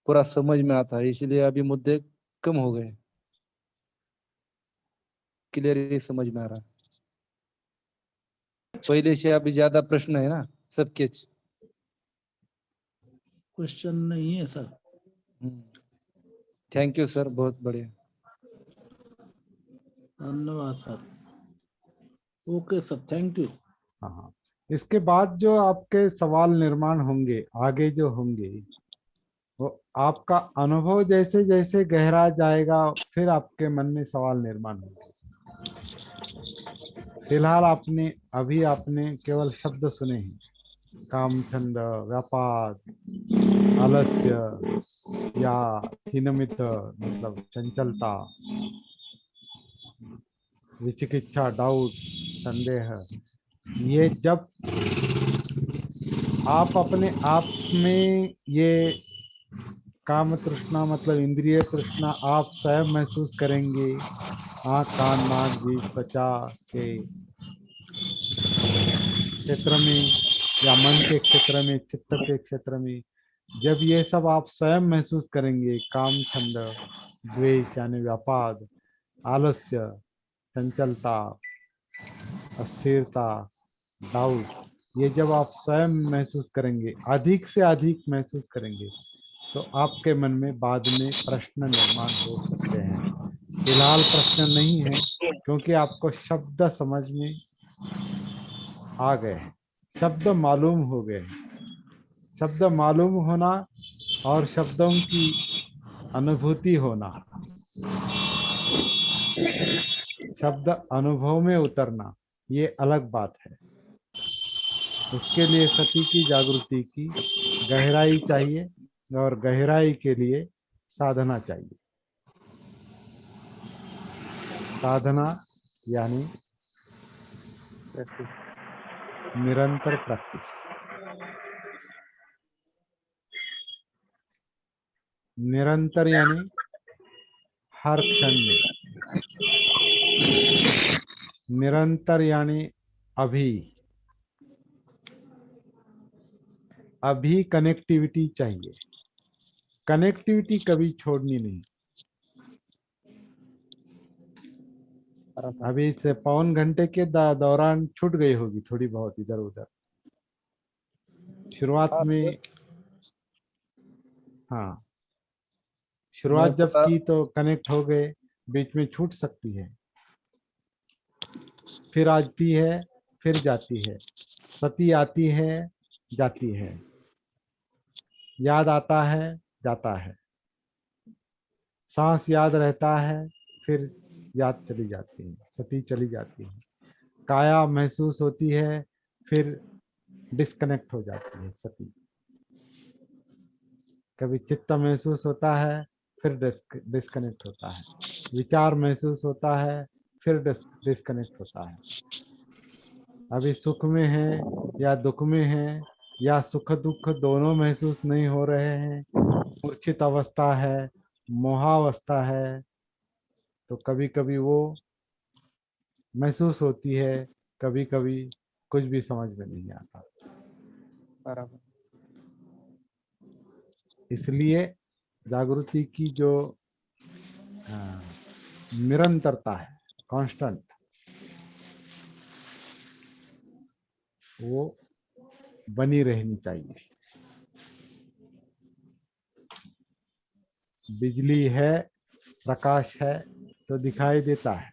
पूरा समझ में आता है, इसलिए अभी मुद्दे कम हो गए, क्लियरली समझ में आ रहा है। पहले से अभी ज्यादा प्रश्न है ना सबके। क्वेश्चन नहीं है सर। थैंक यू सर, बहुत बढ़िया। धन्यवाद sir. Okay sir, thank you. हाँ। इसके बाद जो आपके सवाल निर्माण होंगे, आगे जो होंगे, वो आपका अनुभव जैसे जैसे गहरा जाएगा फिर आपके मन में सवाल निर्माण होंगे। फिलहाल आपने केवल शब्द सुने हैं, काम, छंद, व्यापार, आलस्य या थीनमित मतलब चंचलता, विचिकित्सा, डाउट, संदेह। ये जब आप अपने आप में ये काम तृष्णा मतलब इंद्रिय तृष्णा आप स्वयं महसूस करेंगे, आँख, कान, नाक, जीभ, त्वचा के क्षेत्र में या मन के क्षेत्र में, चित्त के क्षेत्र में, जब ये सब आप स्वयं महसूस करेंगे, काम, छंद, द्वेष यानी व्यापाद, आलस्य, चंचलता, अस्थिरता, डाउट, ये जब आप स्वयं महसूस करेंगे, अधिक से अधिक महसूस करेंगे, तो आपके मन में बाद में प्रश्न निर्माण हो सकते हैं। फिलहाल प्रश्न नहीं है, क्योंकि आपको शब्द समझ में आ गए हैं, शब्द मालूम हो गए हैं। शब्द मालूम होना और शब्दों की अनुभूति होना, शब्द अनुभव में उतरना, ये अलग बात है। उसके लिए सती की जागृति की गहराई चाहिए, और गहराई के लिए साधना चाहिए। साधना यानी निरंतर प्रैक्टिस। निरंतर यानी हर क्षण में, निरंतर यानी अभी अभी कनेक्टिविटी चाहिए। कनेक्टिविटी कभी छोड़नी नहीं। अभी से पौन घंटे के दौरान छूट गई होगी थोड़ी बहुत इधर उधर शुरुआत में। हाँ, शुरुआत जब की तो कनेक्ट हो गए, बीच में छूट सकती है, फिर आती है, फिर जाती है। सती आती है, जाती है, याद आता है, जाता है, सांस याद रहता है, फिर याद चली जाती है, सती चली जाती है। काया महसूस होती है, फिर डिस्कनेक्ट हो जाती है सती। कभी चित्त महसूस होता है, फिर डिस्कनेक्ट होता है। विचार महसूस होता है, फिर डिस्कनेक्ट होता है। अभी सुख में है या दुख में है, या सुख दुख दोनों महसूस नहीं हो रहे हैं, मूर्छित अवस्था है, मोहावस्था है, तो कभी कभी वो महसूस होती है, कभी कभी कुछ भी समझ में नहीं आता। बराबर। इसलिए जागृति की जो निरंतरता है, कांस्टेंट, वो बनी रहनी चाहिए। बिजली है, प्रकाश है तो दिखाई देता है।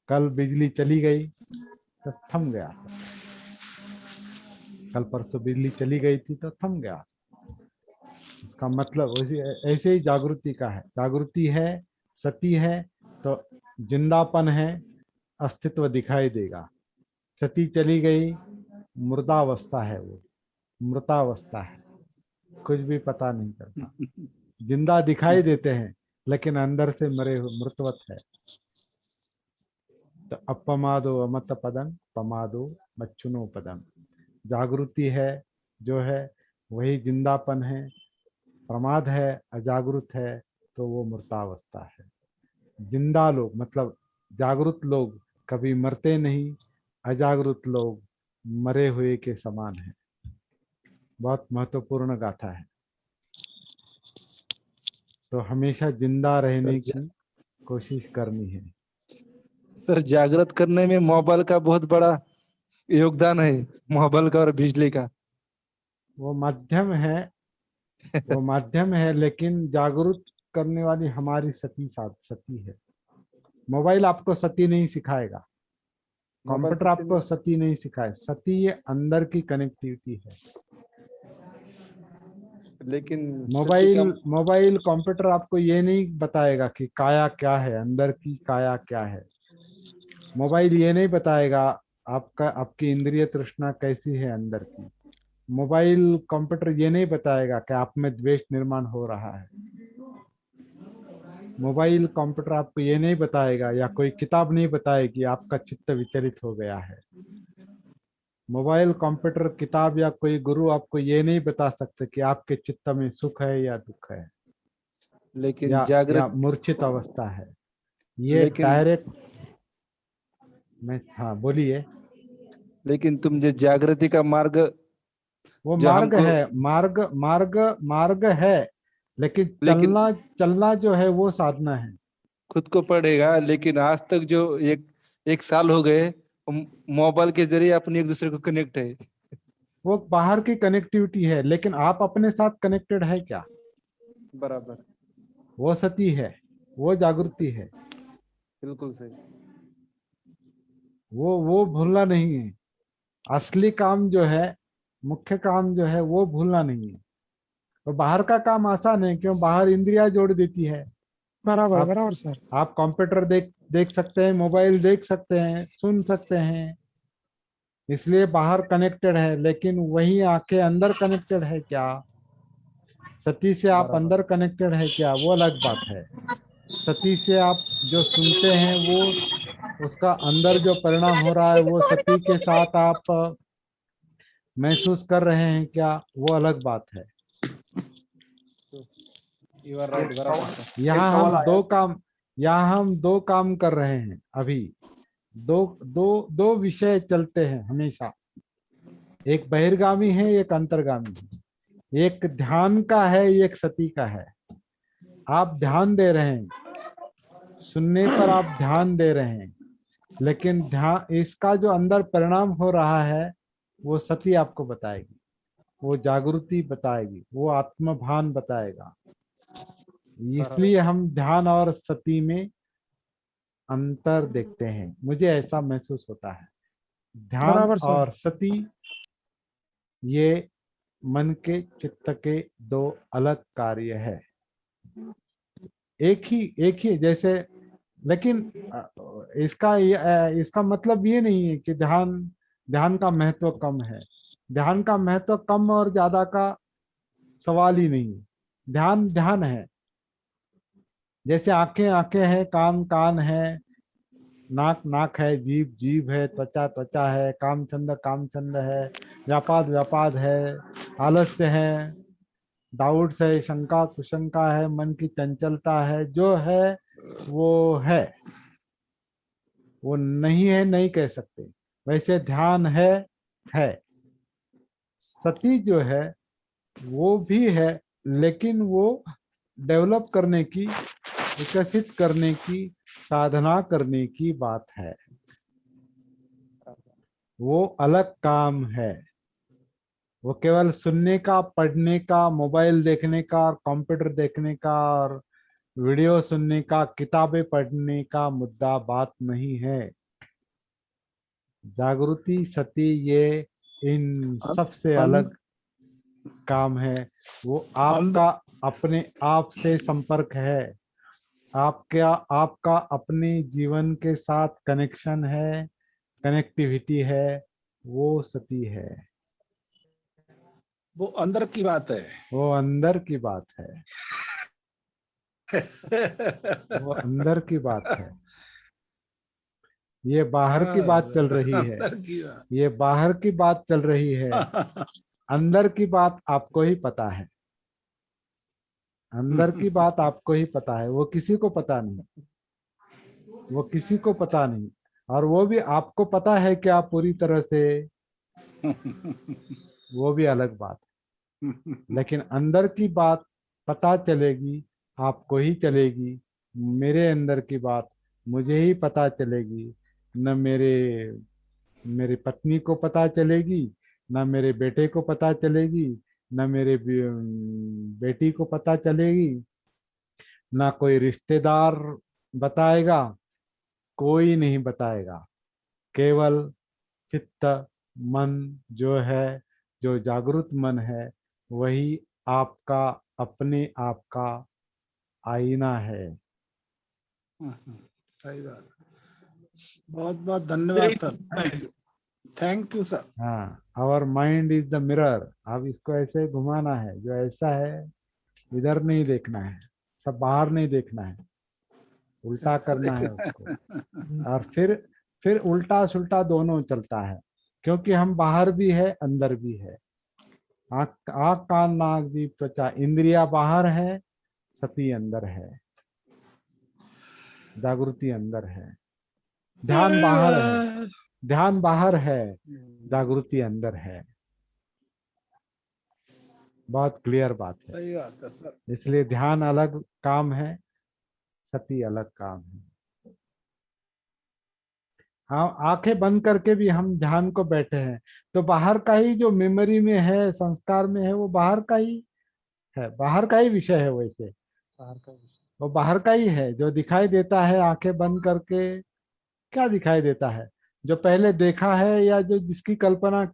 कल बिजली चली गई तो थम गया। कल परसों बिजली चली गई थी तो थम गया। इसका मतलब ऐसे ही जागृति का है। जागृति है, सती है तो जिंदापन है, अस्तित्व दिखाई देगा। सती चली गई, मुर्दावस्था है वो, मृतावस्था है, कुछ भी पता नहीं करता। जिंदा दिखाई देते हैं लेकिन अंदर से मरे हुए मृतवत है। तो अपमादो अमत पदम पमादो मच्छुनो पदम। जागृति है जो है वही जिंदापन है, प्रमाद है अजागृत है तो वो मृतावस्था है। जिंदा लोग मतलब जागृत लोग कभी मरते नहीं, अजागृत लोग मरे हुए के समान है। बहुत महत्वपूर्ण गाथा है। तो हमेशा जिंदा रहने सर, की कोशिश करनी है। सर जागृत करने में मोबाइल का बहुत बड़ा योगदान है, मोबाइल का और बिजली का। वो माध्यम है, वो माध्यम है, लेकिन जागरूक करने वाली हमारी सती है। मोबाइल आपको सती नहीं सिखाएगा, मोबाइल कंप्यूटर आपको सती नहीं सिखाए। सती ये अंदर की कनेक्टिविटी है। लेकिन सत्य मोबाइल का मोबाइल कंप्यूटर आपको ये नहीं बताएगा कि काया क्या है, अंदर की काया क्या है। मोबाइल ये नहीं बताएगा आपका आपकी इंद्रिय तृष्णा कैसी है अंदर की। मोबाइल कंप्यूटर ये नहीं बताएगा कि आप में द्वेष निर्माण हो रहा है। मोबाइल कंप्यूटर आपको ये नहीं बताएगा या कोई किताब नहीं बताएगी आपका चित्त विचलित हो गया है। मोबाइल कंप्यूटर किताब या कोई गुरु आपको ये नहीं बता सकते कि आपके चित्त में सुख है या दुख है लेकिन या जागृत मूर्छित अवस्था है। ये लेकिन डायरेक्ट मैं, हाँ बोलिए। लेकिन तुम जो जागृति का मार्ग वो जो मार्ग हमको है, मार्ग मार्ग मार्ग है, लेकिन लेकिन चलना चलना जो है वो साधना है। खुद को पड़ेगा। लेकिन आज तक जो एक साल हो गए, मोबाइल के जरिए अपनी एक दूसरे को कनेक्ट है। वो बाहर की कनेक्टिविटी है, लेकिन आप अपने साथ कनेक्टेड है क्या? बराबर, वो सती है, वो जागृति है। बिल्कुल सही। वो भूलना नहीं है। असली काम जो है, मुख्य काम जो है वो भूलना नहीं है। तो बाहर का काम आसान है, क्यों? बाहर इंद्रियां जोड़ देती है। बराबर आप बराबर सर। आप कंप्यूटर देख देख सकते हैं, मोबाइल देख सकते हैं, सुन सकते हैं, इसलिए बाहर कनेक्टेड है। लेकिन वही आंखें अंदर कनेक्टेड है क्या? सती से आप बराबर, अंदर कनेक्टेड है क्या? वो अलग बात है। सती से आप जो सुनते हैं वो उसका अंदर जो परिणाम हो रहा है वो सती के साथ आप महसूस कर रहे हैं क्या? वो अलग बात है। यू आर राइट, बराबर सर। यहाँ सवाल हम आया। दो काम यहाँ हम दो काम कर रहे हैं अभी। दो दो दो विषय चलते हैं हमेशा। एक बहिर्गामी है, एक अंतर्गामी है। एक ध्यान का है, एक सती का है। आप ध्यान दे रहे हैं, सुनने पर आप ध्यान दे रहे हैं, लेकिन ध्यान इसका जो अंदर परिणाम हो रहा है वो सती आपको बताएगी, वो जागृति बताएगी, वो आत्मभान बताएगा। इसलिए हम ध्यान और सती में अंतर देखते हैं। मुझे ऐसा महसूस होता है। ध्यान बराबर सर। और सती ये मन के चित्त के दो अलग कार्य है। एक ही जैसे, लेकिन इसका मतलब ये नहीं है कि ध्यान ध्यान का महत्व कम है। ध्यान का महत्व कम और ज्यादा का सवाल ही नहीं है। ध्यान ध्यान है। जैसे आंखें आंखें है, कान कान है, नाक नाक है, जीभ जीभ है, त्वचा त्वचा है, कामचंद कामचंद है, व्यापाद व्यापाद है, आलस्य है, डाउट्स है, शंका कुशंका है, मन की चंचलता है। जो है वो है, वो नहीं है नहीं कह सकते। वैसे ध्यान है। सती जो है वो भी है, लेकिन वो डेवलप करने की, विकसित करने की, साधना करने की बात है। वो अलग काम है। वो केवल सुनने का, पढ़ने का, मोबाइल देखने का और कंप्यूटर देखने का और वीडियो सुनने का, किताबें पढ़ने का मुद्दा बात नहीं है। जागृति सती ये इन सबसे अलग काम है। वो अंदर आपका अपने आप से संपर्क है, आपका आपका अपने जीवन के साथ कनेक्शन है, कनेक्टिविटी है, वो सती है। वो अंदर की बात है। वो अंदर की बात है, वो अंदर की बात है। ये बाहर की बात चल रही है, अंदर की बात। ये बाहर की बात चल रही है। अंदर की बात आपको ही पता है, अंदर की बात आपको ही पता है, वो किसी को पता नहीं, वो किसी को पता नहीं। और वो भी आपको पता है क्या पूरी तरह से, वो भी अलग बात है। लेकिन अंदर की बात पता चलेगी, आपको ही चलेगी। मेरे अंदर की बात मुझे ही पता चलेगी, न मेरे मेरी पत्नी को पता चलेगी, न मेरे बेटे को पता चलेगी, न मेरे बेटी को पता चलेगी, ना कोई रिश्तेदार बताएगा, कोई नहीं बताएगा। केवल चित्त, मन जो है, जो जागृत मन है, वही आपका अपने आप का आईना है। सही बात। बहुत बहुत धन्यवाद सर। Thank you sir. हाँ, our mind is the mirror. अब इसको ऐसे घुमाना है, जो ऐसा है इधर नहीं देखना है, सब बाहर नहीं देखना है, उल्टा करना है उसको। और फिर उल्टा सुल्टा दोनों चलता है, क्योंकि हम बाहर भी है अंदर भी है। आँख आँख कान नाक जीभ त्वचा इंद्रिया बाहर है, सती अंदर है, जागृति अंदर है। ध्यान बाहर है, ध्यान बाहर है, जागृति अंदर है। बहुत क्लियर बात है। सही बात है सर। इसलिए ध्यान अलग काम है, सती अलग काम है। हाँ, आंखें बंद करके भी हम ध्यान को बैठे हैं, तो बाहर का ही जो मेमोरी में है, संस्कार में है, वो बाहर का ही है, बाहर का ही विषय है। वैसे वो बाहर का ही है, जो दिखाई देता है आंखें बंद करके। क्या दिखाई देता है? जो पहले देखा है, या जो जिसकी कल्पना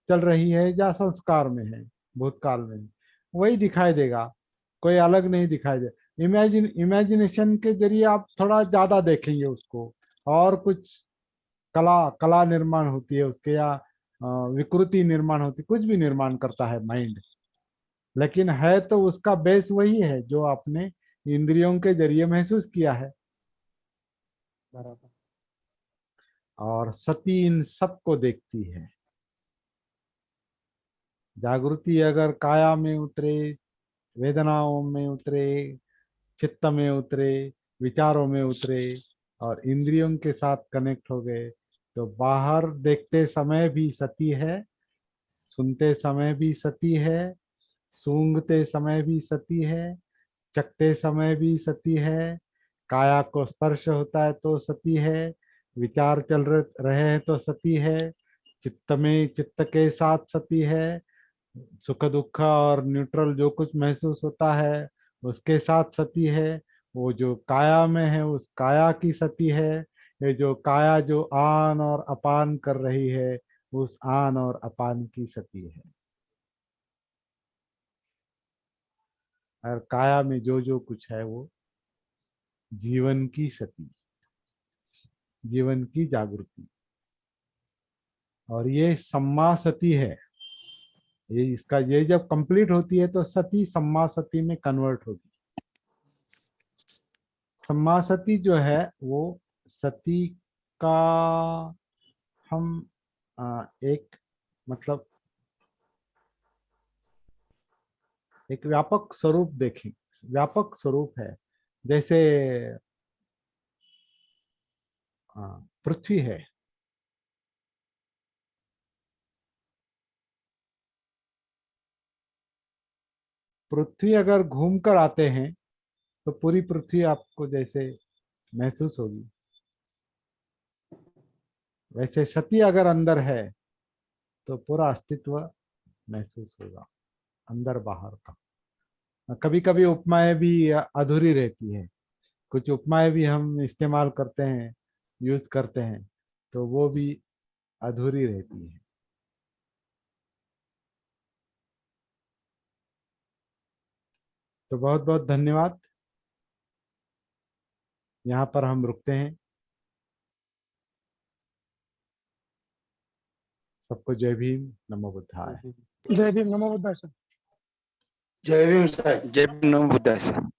चल रही है, या संस्कार में है, भूतकाल में है, वही दिखाई देगा, कोई अलग नहीं दिखाई दे। इमेजिनेशन के जरिए आप थोड़ा ज्यादा देखेंगे उसको, और कुछ कला कला निर्माण होती है उसके, या विकृति निर्माण होती, कुछ भी निर्माण करता है माइंड। लेकिन है तो उसका बेस वही है जो आपने इंद्रियों के जरिए महसूस किया है। बराबर। और सती इन सब को देखती है। जागृति अगर काया में उतरे, वेदनाओं में उतरे, चित्त में उतरे, विचारों में उतरे, और इंद्रियों के साथ कनेक्ट हो गए, तो बाहर देखते समय भी सती है, सुनते समय भी सती है, सूंघते समय भी सती है, चखते समय भी सती है, काया को स्पर्श होता है तो सती है, विचार चल रहे हैं तो सती है, चित्त में चित्त के साथ सती है, सुख दुख और न्यूट्रल जो कुछ महसूस होता है उसके साथ सती है, वो जो काया में है उस काया की सती है, ये जो काया जो आन और अपान कर रही है, उस आन और अपान की सती है। और काया में जो जो कुछ है वो जीवन की सती, जीवन की जागृति। और ये सम्मा सती है। ये इसका ये जब कंप्लीट होती है तो सती सम्मा सती में कन्वर्ट होगी। सम्मा सती जो है वो सती का हम एक मतलब एक व्यापक स्वरूप देखें, व्यापक स्वरूप है। जैसे पृथ्वी है, पृथ्वी अगर घूम कर आते हैं तो पूरी पृथ्वी आपको जैसे महसूस होगी। वैसे सती अगर अंदर है तो पूरा अस्तित्व महसूस होगा, अंदर बाहर का। कभी कभी उपमाएं भी अधूरी रहती है, कुछ उपमाएं भी हम इस्तेमाल करते हैं, यूज करते हैं, तो वो भी अधूरी रहती है। तो बहुत बहुत धन्यवाद। यहाँ पर हम रुकते हैं। सबको जय भीम, नमो बुद्धाय। जय भीम, नमो बुद्धाय सर। जय भीम साहेब. जय भीम, नमो बुद्धाय सर.